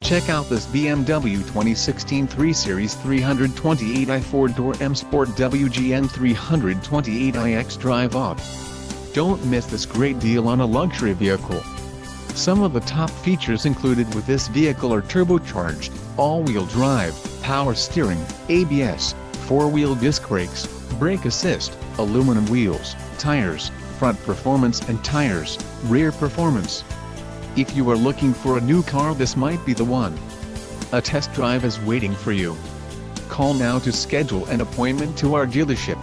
Check out this BMW 2016 3 Series 328i 4-door M Sport Wgn 328i xDrive Audi. Don't miss this great deal on a luxury vehicle. Some of the top features included with this vehicle are turbocharged, all-wheel drive, power steering, ABS, 4-wheel disc brakes, brake assist, aluminum wheels, tires, front performance and tires, rear performance. If you are looking for a new car, this might be the one. A test drive is waiting for you. Call now to schedule an appointment to our dealership.